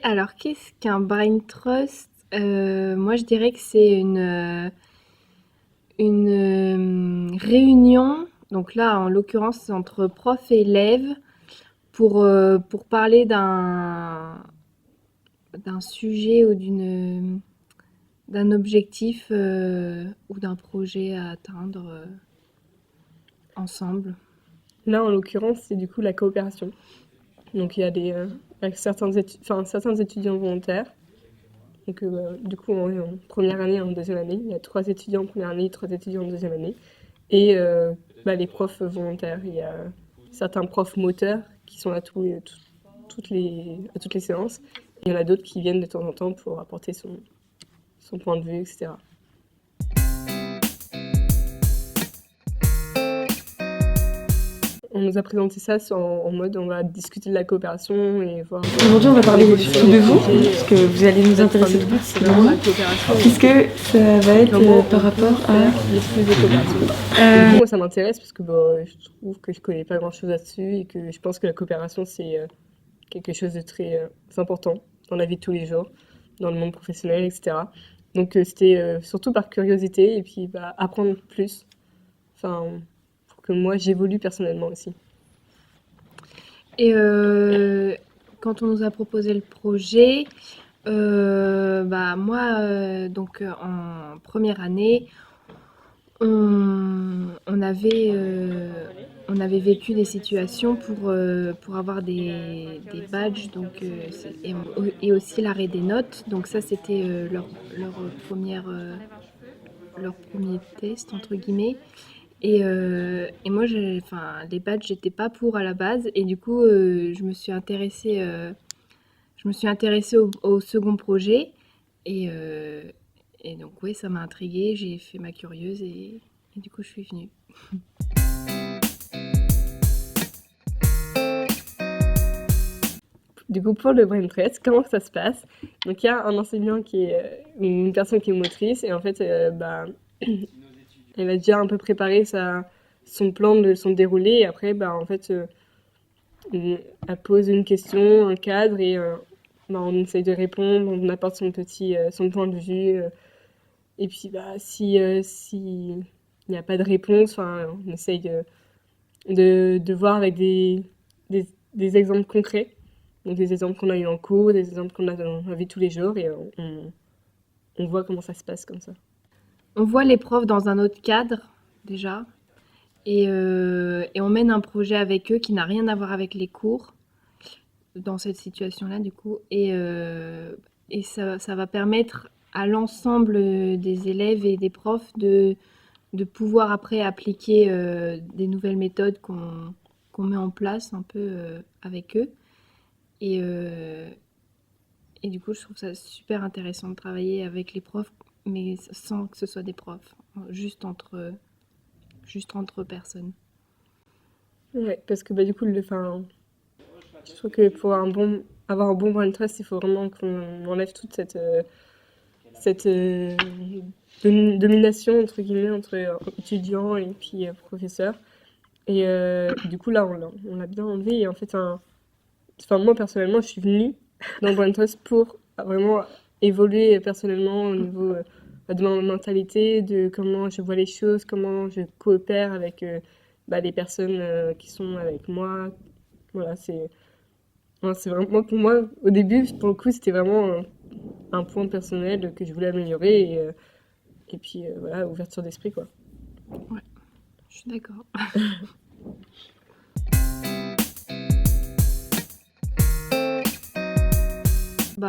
Alors, qu'est-ce qu'un brain trust? Moi, je dirais que c'est une réunion. Donc là, en l'occurrence, c'est entre prof et élève pour parler d'un sujet ou d'un objectif ou d'un projet à atteindre ensemble. Là, en l'occurrence, c'est du coup la coopération. Donc, il y a avec certains étudiants volontaires. Donc, du coup, en première année et en deuxième année, il y a 3 étudiants en première année et 3 étudiants en deuxième année. Et les profs volontaires. Il y a certains profs moteurs qui sont là à toutes les séances. Et il y en a d'autres qui viennent de temps en temps pour apporter son point de vue, etc. On nous a présenté ça en mode on va discuter de la coopération et voir Aujourd'hui, on va parler surtout de vous, projets. parce que vous allez nous intéresser Le tout but, c'est vraiment la coopération. Qu'est-ce que ça va être par rapport à... l'esprit de coopération. Du coup, moi, ça m'intéresse parce que je trouve que je connais pas grand-chose là-dessus et que je pense que la coopération, c'est quelque chose de très important dans la vie de tous les jours, dans le monde professionnel, etc. Donc, c'était surtout par curiosité et puis apprendre plus, enfin, pour que moi, j'évolue personnellement aussi. Et quand on nous a proposé le projet, moi, en première année, on avait vécu des situations pour avoir des badges, et aussi l'arrêt des notes. Donc ça, c'était leur première, leur premier test, entre guillemets. Et moi, les badges, j'étais pas pour à la base. Et du coup, je me suis intéressée au second projet. Et, euh, et donc, oui, ça m'a intriguée. J'ai fait ma curieuse et du coup, je suis venue. Du coup, pour le brain trust, comment ça se passe? Donc, il y a un enseignant une personne qui est motrice, et en fait, elle va déjà un peu préparer son plan de son déroulé, et après, en fait, elle pose une question, un cadre, et on essaye de répondre, on apporte son point de vue, et puis, si il n'y a pas de réponse, on essaye de voir avec des, des exemples concrets. Donc des exemples qu'on a eu en cours, des exemples qu'on a dans la vie de tous les jours et on voit comment ça se passe comme ça. On voit les profs dans un autre cadre, déjà. Et on mène un projet avec eux qui n'a rien à voir avec les cours, dans cette situation-là, du coup. Et ça va permettre à l'ensemble des élèves et des profs de pouvoir après appliquer des nouvelles méthodes qu'on met en place un peu avec eux. Et, euh, et du coup, je trouve ça super intéressant de travailler avec les profs, mais sans que ce soit des profs, juste entre personnes. Ouais, parce que du coup, je trouve que pour avoir un bon brain trust, il faut vraiment qu'on enlève toute cette domination entre guillemets entre étudiants et puis professeurs. Et du coup là, on l'a bien enlevé. Et en fait, moi personnellement, je suis venue dans le brain trust pour vraiment évoluer personnellement au niveau de ma mentalité, de comment je vois les choses, comment je coopère avec les personnes qui sont avec moi. Voilà, c'est vraiment pour moi, au début, pour le coup, c'était vraiment un point personnel que je voulais améliorer et puis voilà, ouverture d'esprit quoi. Ouais, je suis d'accord.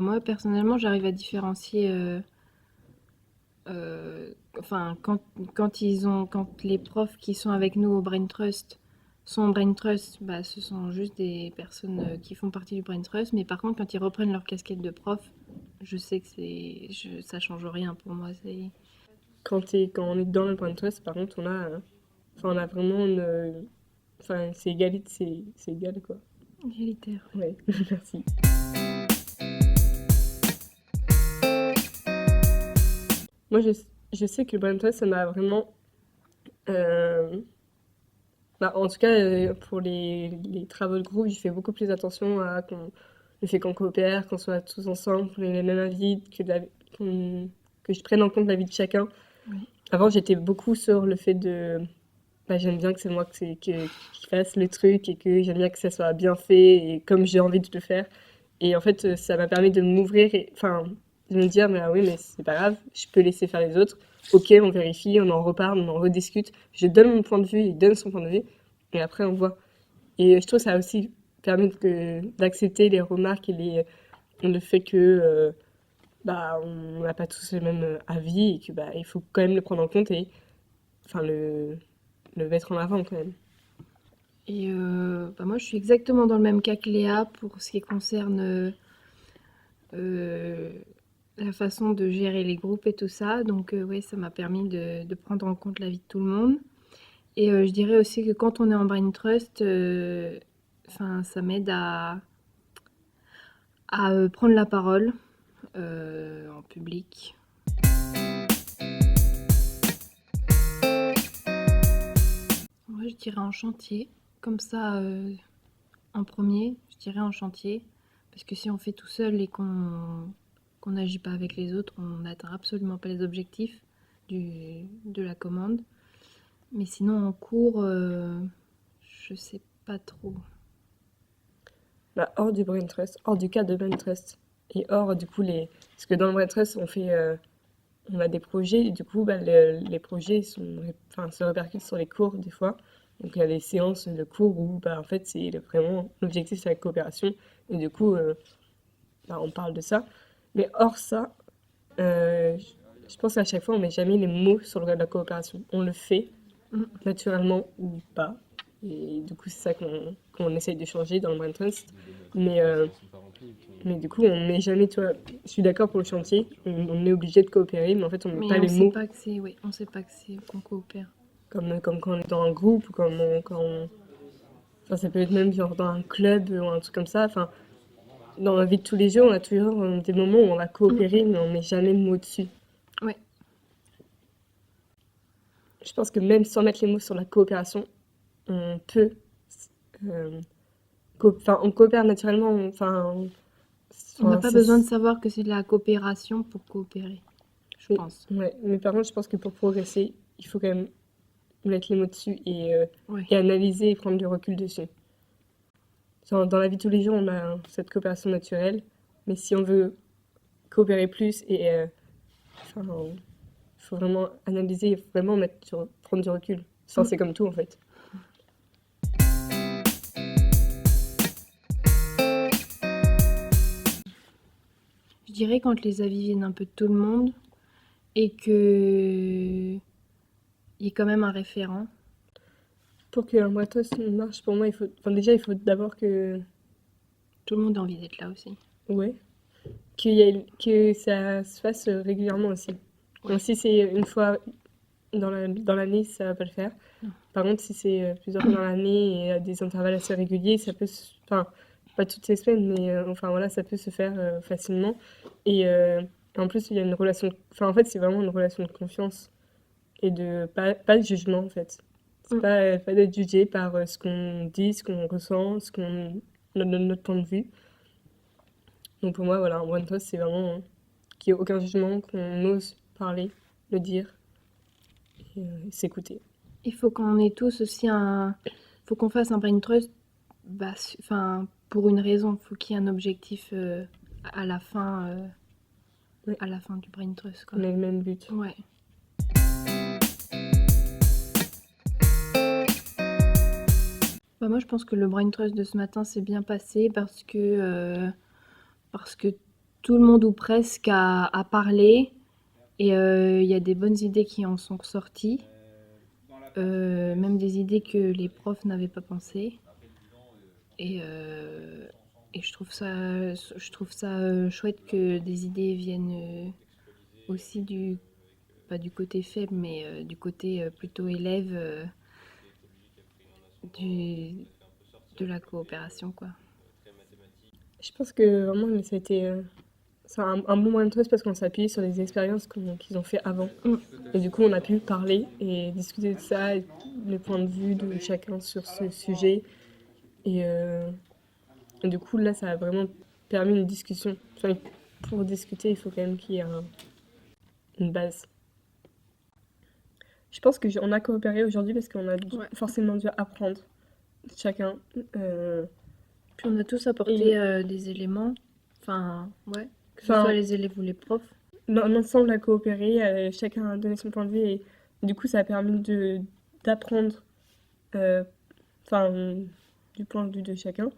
Moi, personnellement, j'arrive à différencier quand les profs qui sont avec nous au Brain Trust sont au Brain Trust, ce sont juste des personnes qui font partie du Brain Trust. Mais par contre, quand ils reprennent leur casquette de prof, je sais que ça change rien pour moi. Quand on est dans le brain trust, par contre, on a vraiment c'est c'est égal quoi. Égalitaire. Ouais, merci. Moi, je sais que le brain trust, ça m'a vraiment euh, en tout cas, pour les travaux de groupe, je fais beaucoup plus attention à le fait qu'on coopère, qu'on soit tous ensemble, qu'on ait les mêmes avis, que je prenne en compte l'avis de chacun. Oui. Avant, j'étais beaucoup sur le fait de j'aime bien que c'est moi qui fasse le truc et que j'aime bien que ça soit bien fait et comme j'ai envie de le faire. Et en fait, ça m'a permis de m'ouvrir de me dire, mais ah oui, mais c'est pas grave, je peux laisser faire les autres. Ok, on vérifie, on en reparle, on en rediscute. Je donne mon point de vue, il donne son point de vue et après on voit. Et je trouve que ça a aussi permis d'accepter les remarques et le fait que on n'a pas tous le même avis et que il faut quand même le prendre en compte et le mettre en avant quand même. Et moi, je suis exactement dans le même cas que Léa pour ce qui concerne la façon de gérer les groupes et tout ça. Donc, ouais, ça m'a permis de prendre en compte l'avis de tout le monde. Et je dirais aussi que quand on est en brain trust, ça m'aide à prendre la parole en public. Moi, je dirais en chantier. Comme ça, en premier, je dirais en chantier. Parce que si on fait tout seul et qu'on n'agit pas avec les autres, on n'atteint absolument pas les objectifs de la commande. Mais sinon, en cours, je sais pas trop. Hors du brain trust, hors du cadre de brain trust et hors du coup parce que dans le brain trust on a des projets et du coup les projets se répercutent sur les cours des fois. Donc il y a des séances de cours où en fait c'est vraiment l'objectif c'est la coopération et du coup on parle de ça. Mais hors ça, je pense qu'à chaque fois on met jamais les mots sur la coopération. On le fait naturellement ou pas. Et du coup c'est ça qu'on essaye de changer dans le brain trust. Mais du coup, on met jamais, tu vois, je suis d'accord pour le chantier, on est obligé de coopérer, mais en fait, on met pas les mots. On sait pas que c'est qu'on coopère. Comme quand on est dans un groupe, ou Enfin, ça peut être même genre dans un club ou un truc comme ça. Enfin, dans la vie de tous les jours, on a toujours des moments où on va coopérer, mais on met jamais le mot dessus. Ouais. Je pense que même sans mettre les mots sur la coopération, on peut... on coopère naturellement, On n'a pas besoin de savoir que c'est de la coopération pour coopérer, je pense. Ouais, mais par contre, je pense que pour progresser, il faut quand même mettre les mots dessus Ouais. et analyser et prendre du recul dessus. Genre, dans la vie de tous les jours, on a cette coopération naturelle, mais si on veut coopérer plus il faut vraiment analyser, il faut vraiment prendre du recul. C'est comme tout en fait. Je dirais quand les avis viennent un peu de tout le monde et que il y ait quand même un référent. Pour qu'un brain trust marche, pour moi, il faut d'abord que... Tout le monde a envie d'être là aussi. Ouais. Que ça se fasse régulièrement aussi. Ouais. Donc, si c'est une fois dans l'année, ça va pas le faire. Non. Par contre, si c'est plusieurs fois dans l'année et à des intervalles assez réguliers, ça peut pas toutes les semaines, mais ça peut se faire facilement. Et en plus, il y a une relation... en fait, c'est vraiment une relation de confiance et pas de jugement, en fait. C'est pas d'être jugé par ce qu'on dit, ce qu'on ressent, notre point de vue. Donc pour moi, voilà, un brain trust, c'est vraiment qu'il n'y ait aucun jugement, qu'on ose parler, le dire et s'écouter. Il faut qu'on ait tous aussi faut qu'on fasse un brain trust pour une raison. Il faut qu'il y ait un objectif à la fin du brain trust. Quoi. On a le même but. Ouais. Moi, je pense que le brain trust de ce matin s'est bien passé parce que tout le monde ou presque a parlé et il y a des bonnes idées qui en sont sorties, même des idées que les profs n'avaient pas pensées. Et je trouve ça chouette que des idées viennent aussi pas du côté faible, mais du côté plutôt élève de la coopération, quoi. Je pense que vraiment, ça a été c'est un bon brain trust parce qu'on s'est appuyé sur les expériences qu'ils ont fait avant. Et du coup, on a pu parler et discuter de ça, et le point de vue de chacun sur ce sujet. Et du coup, là, ça a vraiment permis une discussion. Enfin, pour discuter, il faut quand même qu'il y ait une base. Je pense qu'on a coopéré aujourd'hui parce qu'on a Ouais. forcément dû apprendre chacun. Puis on a tous apporté des éléments, enfin, ouais, que ce Enfin, soit les élèves ou les profs. L'ensemble a coopéré, chacun a donné son point de vue et du coup ça a permis d'apprendre enfin du point de vue de chacun.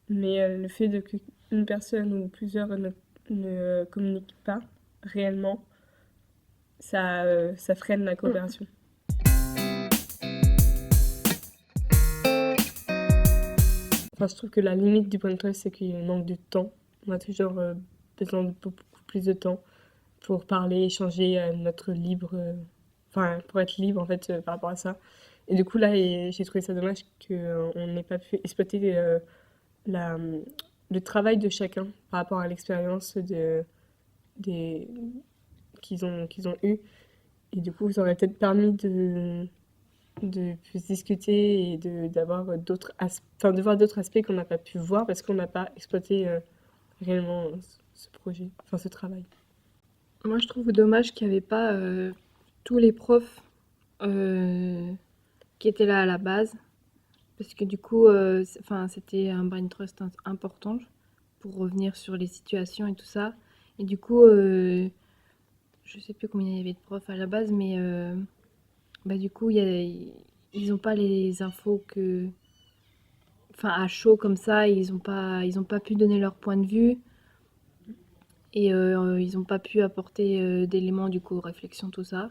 Mais le fait qu'une personne ou plusieurs ne communiquent pas réellement, ça freine la coopération. Enfin, je trouve que la limite du point de presse, c'est qu'il manque de temps. On a toujours besoin de beaucoup plus de temps pour parler, échanger, notre libre, enfin pour être libre en fait par rapport à ça. Et du coup là, j'ai trouvé ça dommage qu'on n'ait pas pu exploiter la, le travail de chacun par rapport à l'expérience qu'ils ont eu. Et du coup, ça aurait peut-être permis de plus discuter et d'avoir de voir d'autres aspects qu'on n'a pas pu voir parce qu'on n'a pas exploité réellement ce projet, enfin ce travail. Moi, je trouve dommage qu'il n'y avait pas tous les profs qui étaient là à la base, parce que du coup, enfin, c'était un brain trust important pour revenir sur les situations et tout ça. Et du coup, je sais plus combien il y avait de profs à la base, mais bah, du coup, ils n'ont pas les infos enfin, à chaud comme ça, ils ont pas pu donner leur point de vue. Et ils n'ont pas pu apporter d'éléments, du coup, réflexion, tout ça.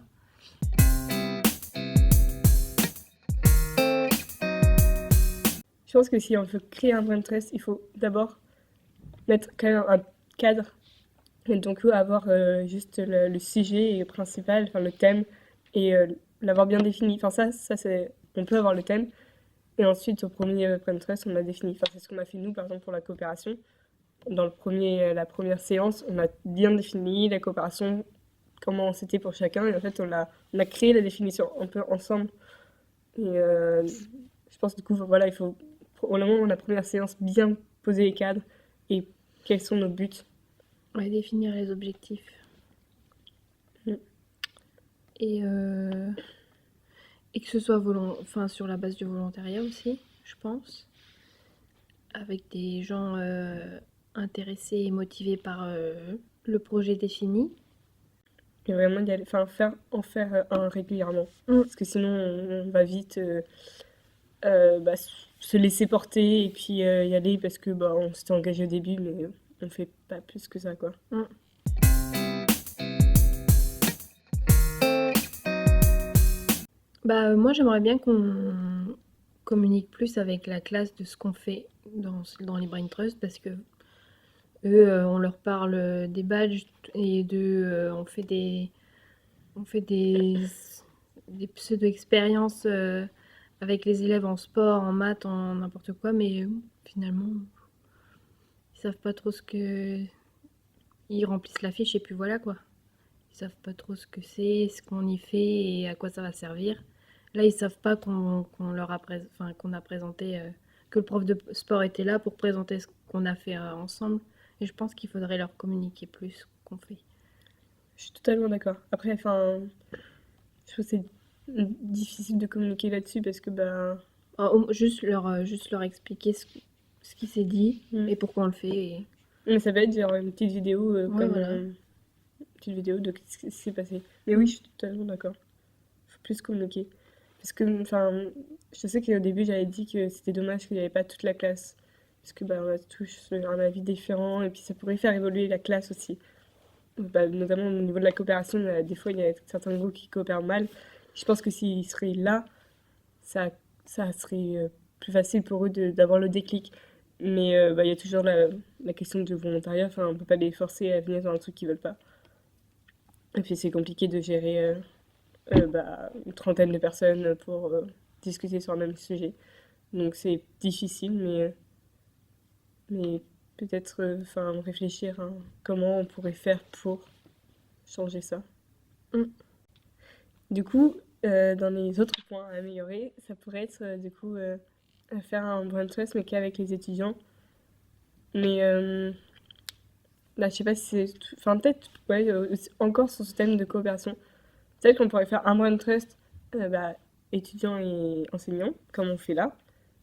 Je pense que si on veut créer un brain trust, il faut d'abord mettre quand même un cadre et donc avoir juste le sujet principal, enfin le thème et l'avoir bien défini. Enfin ça c'est, on peut avoir le thème et ensuite au premier brain trust on a défini. Enfin c'est ce qu'on a fait nous par exemple pour la coopération. Dans la première séance, on a bien défini la coopération, comment c'était pour chacun et en fait on a créé la définition un peu ensemble. Et je pense du coup voilà, il faut au moment de la première séance bien poser les cadres et quels sont nos buts. Ouais, définir les objectifs. Mm. Et que ce soit enfin, sur la base du volontariat aussi, je pense. Avec des gens intéressés et motivés par le projet défini. Et vraiment d'y aller, enfin en faire un régulièrement. Parce que sinon on va vite bah, se laisser porter et puis y aller parce que bah, on s'était engagé au début mais on fait pas plus que ça quoi. Bah, moi, j'aimerais bien qu'on communique plus avec la classe de ce qu'on fait dans les Brain Trust parce que eux, on leur parle des badges et on fait des pseudo-expériences avec les élèves en sport, en maths, en n'importe quoi, mais finalement, ils savent pas trop ils remplissent la fiche et puis voilà quoi. Ils savent pas trop ce que c'est, ce qu'on y fait et à quoi ça va servir. Là, ils savent pas qu'on a présenté, que le prof de sport était là pour présenter ce qu'on a fait ensemble. Et je pense qu'il faudrait leur communiquer plus ce qu'on fait. Je suis totalement d'accord. Après, enfin, je trouve que c'est difficile de communiquer là-dessus parce que bah. Juste leur expliquer ce qui s'est dit et pourquoi on le fait. Mais ça va être genre une petite vidéo Voilà. une petite vidéo de ce qui s'est passé. Mais oui, je suis totalement d'accord. Il faut plus communiquer. Parce que, enfin, je sais qu'au début j'avais dit que c'était dommage qu'il n'y avait pas toute la classe. Parce que bah, on a tous un avis différent et puis ça pourrait faire évoluer la classe aussi. Bah, notamment au niveau de la coopération, des fois il y a certains groupes qui coopèrent mal. Je pense que s'ils seraient là, ça serait plus facile pour eux d'avoir le déclic. Mais bah, il y a toujours la question du volontariat. Enfin, on peut pas les forcer à venir dans un truc qu'ils veulent pas. Et puis c'est compliqué de gérer bah, une trentaine de personnes pour discuter sur le même sujet. Donc c'est difficile, mais peut-être réfléchir à comment on pourrait faire pour changer ça. Du coup, dans les autres points à améliorer, ça pourrait être du coup faire un brain trust mais qu'avec les étudiants Mais je sais pas si c'est... Enfin, peut-être, ouais, encore sur ce thème de coopération. Peut-être qu'on pourrait faire un brain trust étudiants et enseignants, comme on fait là.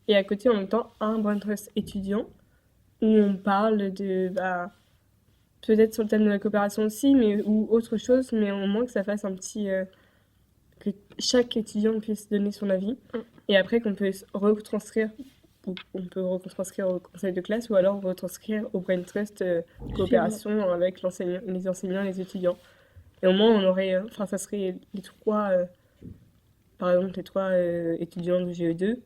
Et à côté, en même temps, un brain trust étudiant, où on parle de... peut-être sur le thème de la coopération aussi, mais ou autre chose, mais au moins que ça fasse un petit... que chaque étudiant puisse donner son avis, et après qu'on peut retranscrire, ou on peut retranscrire au conseil de classe, ou alors retranscrire au brain trust coopération avec les enseignants et les étudiants. Et au moins, on aurait... Enfin, ça serait les trois... par exemple, les trois étudiants de GE2,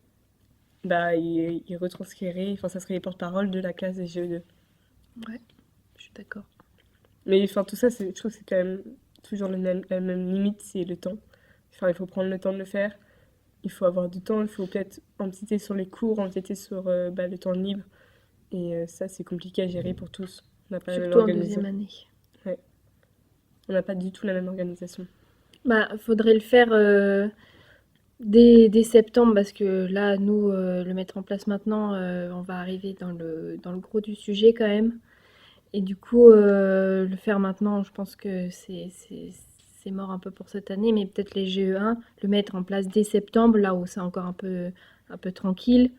ils retranscriraient... Enfin, ça serait les porte-parole de la classe des GE2. Ouais, je suis d'accord. Mais enfin, tout ça, je trouve que c'est quand même toujours la même limite, c'est le temps. Enfin, il faut prendre le temps de le faire. Il faut avoir du temps, il faut peut-être empiéter sur les cours, empiéter sur le temps libre. Et ça, c'est compliqué à gérer pour tous. On n'a pas la même Surtout en organisation. deuxième année. Ouais. On n'a pas du tout la même organisation. Faudrait le faire dès septembre parce que là, nous, le mettre en place maintenant, on va arriver dans le gros du sujet quand même. Et du coup, le faire maintenant, je pense que c'est mort un peu pour cette année, mais peut-être les GE1, le mettre en place dès septembre, là où c'est encore un peu tranquille,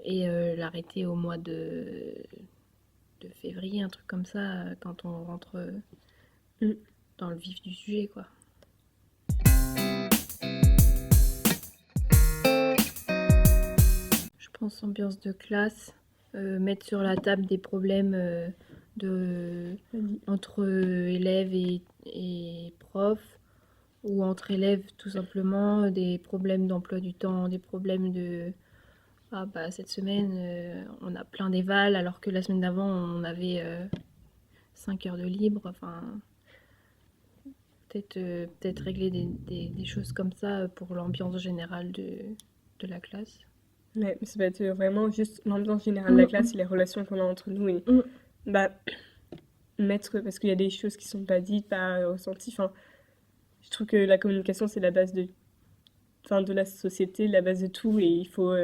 et l'arrêter au mois de février, un truc comme ça, quand on rentre dans le vif du sujet, quoi. Je pense ambiance de classe, mettre sur la table des problèmes entre élèves et profs, ou entre élèves tout simplement, des problèmes d'emploi du temps, des problèmes de cette semaine on a plein d'éval alors que la semaine d'avant on avait 5 heures de libre, enfin peut-être régler des choses comme ça pour l'ambiance générale de la classe. Ouais, mais ça va être vraiment juste l'ambiance générale de la classe et les relations qu'on a entre nous et mettre, parce qu'il y a des choses qui sont pas dites, pas ressenties. Enfin, je trouve que la communication c'est la base de la société, la base de tout, et il faut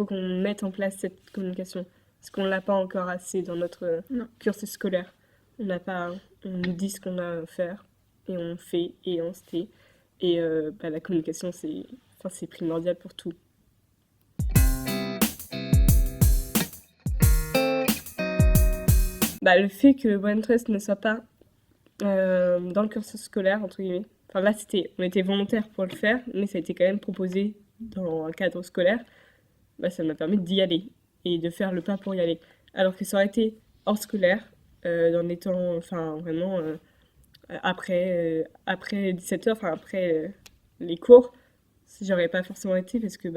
qu'on mette en place cette communication parce qu'on l'a pas encore assez dans notre cursus scolaire. On nous dit ce qu'on a à faire et on fait et on se tait, et la communication c'est primordial pour tout. Le fait que Brain Trust ne soit pas dans le cursus scolaire, entre guillemets, enfin là on était volontaire pour le faire, mais ça a été quand même proposé dans un cadre scolaire, ça m'a permis d'y aller et de faire le pas pour y aller. Alors que ça aurait été hors scolaire, dans les temps, enfin vraiment après 17h, enfin après les cours, j'aurais pas forcément été parce que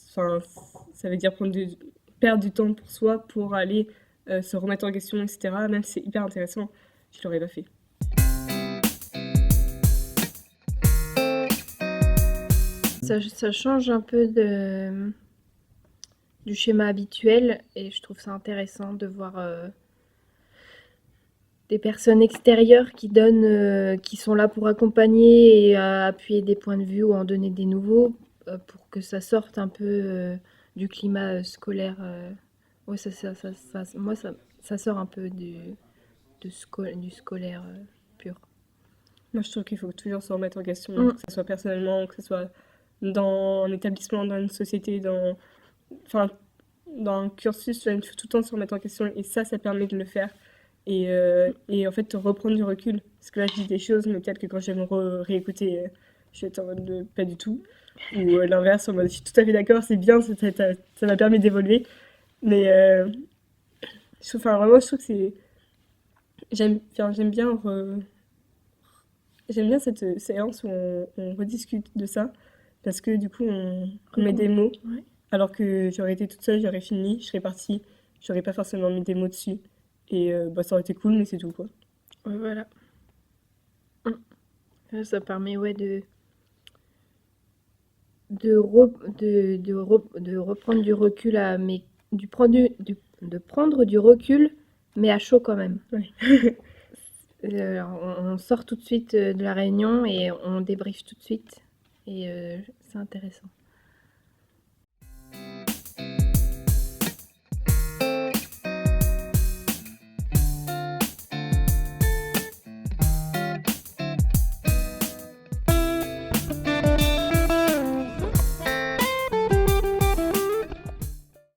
ça veut dire perdre du temps pour soi pour aller se remettre en question, etc. Même si c'est hyper intéressant, je l'aurais pas fait. Ça change un peu du schéma habituel et je trouve ça intéressant de voir des personnes extérieures qui sont là pour accompagner et appuyer des points de vue ou en donner des nouveaux pour que ça sorte un peu du climat scolaire. Ouais, moi, ça sort un peu du scolaire pur. Moi, je trouve qu'il faut toujours se remettre en question, que ce soit personnellement, que ce soit dans un établissement, dans une société, dans un cursus, il faut tout le temps se remettre en question et ça permet de le faire. Et en fait, reprendre du recul. Parce que là, je dis des choses, mais peut-être que quand je vais me réécouter, je vais être en mode de pas du tout. Ou l'inverse, en mode je suis tout à fait d'accord, c'est bien, ça m'a permis d'évoluer. Mais vraiment, je trouve que c'est. J'aime bien cette séance où on rediscute de ça. Parce que du coup, on met des mots. Ouais. Alors que j'aurais été toute seule, j'aurais fini, je serais partie. J'aurais pas forcément mis des mots dessus. Et ça aurait été cool, mais c'est tout, quoi. Ouais, voilà. Ça permet, de reprendre du recul, de prendre du recul, mais à chaud quand même. Ouais. On sort tout de suite de la réunion et on débriefe tout de suite. Et c'est intéressant.